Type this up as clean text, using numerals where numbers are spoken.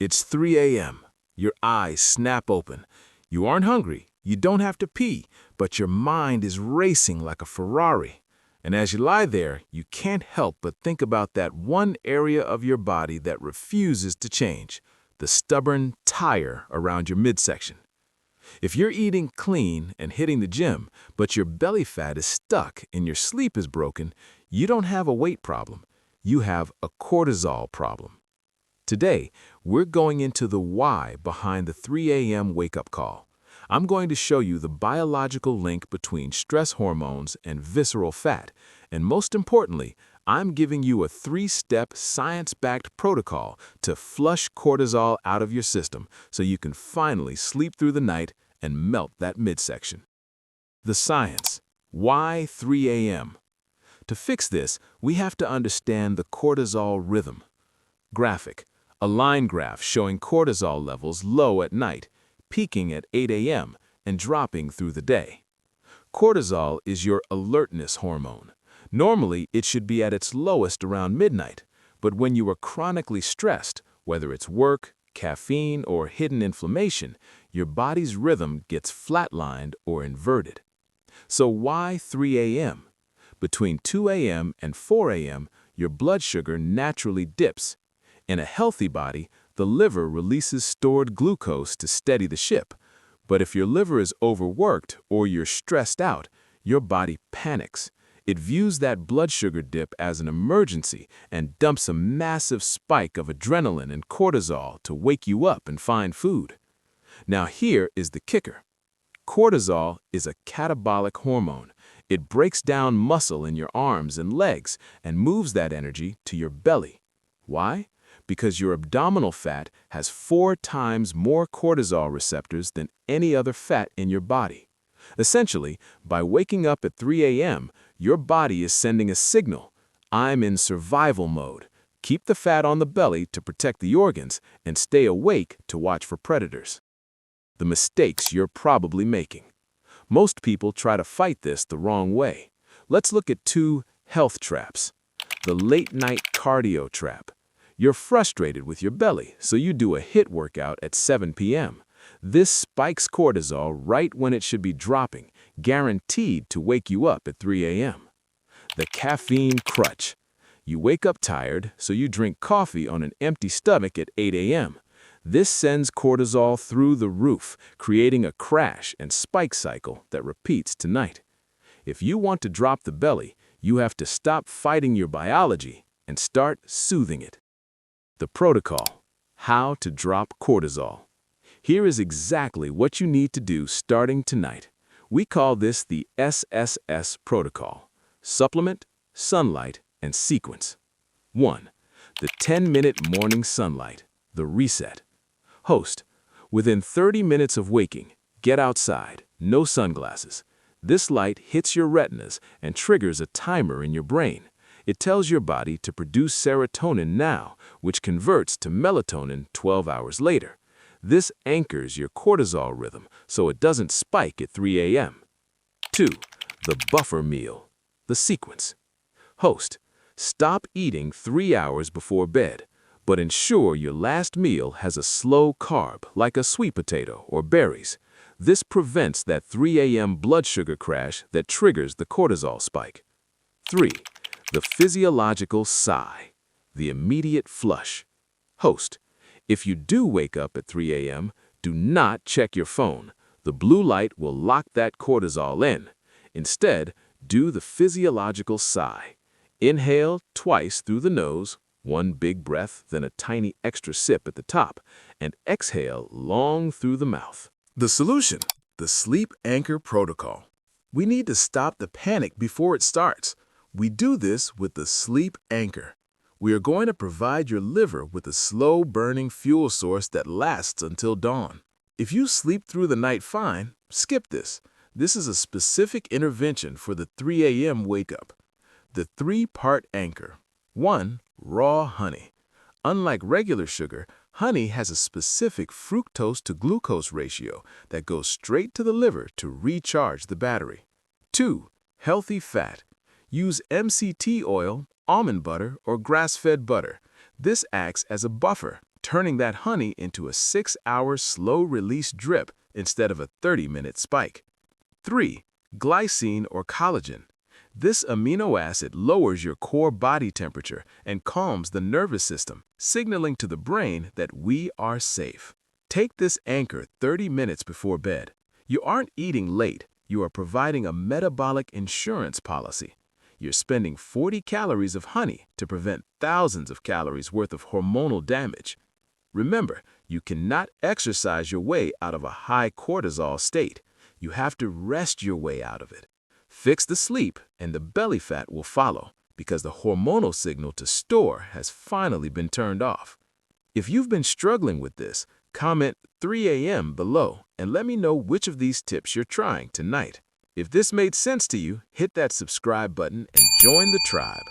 It's 3 a.m. Your eyes snap open. You aren't hungry. You don't have to pee, but your mind is racing like a Ferrari. And as you lie there, you can't help but think about that one area of your body that refuses to change, the stubborn tire around your midsection. If you're eating clean and hitting the gym, but your belly fat is stuck and your sleep is broken, you don't have a weight problem. You have a cortisol problem. Today, we're going into the why behind the 3 a.m. wake-up call. I'm going to show you the biological link between stress hormones and visceral fat, and most importantly, I'm giving you a 3-step science-backed protocol to flush cortisol out of your system so you can finally sleep through the night and melt that midsection. The science. Why 3 a.m.? To fix this, we have to understand the cortisol rhythm. Graphic. A line graph showing cortisol levels low at night, peaking at 8 a.m. and dropping through the day. Cortisol is your alertness hormone. Normally, it should be at its lowest around midnight, but when you are chronically stressed, whether it's work, caffeine, or hidden inflammation, your body's rhythm gets flatlined or inverted. So why 3 a.m.? Between 2 a.m. and 4 a.m., your blood sugar naturally dips. In a healthy body, the liver releases stored glucose to steady the ship. But if your liver is overworked or you're stressed out, your body panics. It views that blood sugar dip as an emergency and dumps a massive spike of adrenaline and cortisol to wake you up and find food. Now here is the kicker. Cortisol is a catabolic hormone. It breaks down muscle in your arms and legs and moves that energy to your belly. Why? Because your abdominal fat has 4 times more cortisol receptors than any other fat in your body. Essentially, by waking up at 3 a.m., your body is sending a signal. I'm in survival mode. Keep the fat on the belly to protect the organs and stay awake to watch for predators. The mistakes you're probably making. Most people try to fight this the wrong way. Let's look at 2 health traps. The late-night cardio trap. You're frustrated with your belly, so you do a HIIT workout at 7 p.m. This spikes cortisol right when it should be dropping, guaranteed to wake you up at 3 a.m. The caffeine crutch. You wake up tired, so you drink coffee on an empty stomach at 8 a.m. This sends cortisol through the roof, creating a crash and spike cycle that repeats tonight. If you want to drop the belly, you have to stop fighting your biology and start soothing it. The protocol. How to drop cortisol. Here is exactly what you need to do starting tonight. We call this the SSS protocol. Supplement, sunlight, and sequence. 1. The 10-minute morning sunlight, the reset. Host. Within 30 minutes of waking, get outside, no sunglasses. This light hits your retinas and triggers a timer in your brain. It tells your body to produce serotonin now, which converts to melatonin 12 hours later. This anchors your cortisol rhythm so it doesn't spike at 3 a.m. 2. The buffer meal, the sequence. Host. Stop eating 3 hours before bed, but ensure your last meal has a slow carb like a sweet potato or berries. This prevents that 3 a.m. blood sugar crash that triggers the cortisol spike. 3. The physiological sigh, the immediate flush. Host. If you do wake up at 3 a.m., do not check your phone. The blue light will lock that cortisol in. Instead, do the physiological sigh. Inhale twice through the nose, 1 big breath, then a tiny extra sip at the top, and exhale long through the mouth. The solution, the sleep anchor protocol. We need to stop the panic before it starts. We do this with the sleep anchor. We are going to provide your liver with a slow-burning fuel source that lasts until dawn. If you sleep through the night fine, skip this. This is a specific intervention for the 3 a.m. wake-up. The 3-part anchor. 1. Raw honey. Unlike regular sugar, honey has a specific fructose to glucose ratio that goes straight to the liver to recharge the battery. 2. Healthy fat. Use MCT oil, almond butter, or grass-fed butter. This acts as a buffer, turning that honey into a 6-hour slow-release drip instead of a 30-minute spike. 3. Glycine or collagen. This amino acid lowers your core body temperature and calms the nervous system, signaling to the brain that we are safe. Take this anchor 30 minutes before bed. You aren't eating late, you are providing a metabolic insurance policy. You're spending 40 calories of honey to prevent thousands of calories worth of hormonal damage. Remember, you cannot exercise your way out of a high cortisol state. You have to rest your way out of it. Fix the sleep and the belly fat will follow because the hormonal signal to store has finally been turned off. If you've been struggling with this, comment 3 a.m. below and let me know which of these tips you're trying tonight. If this made sense to you, hit that subscribe button and join the tribe.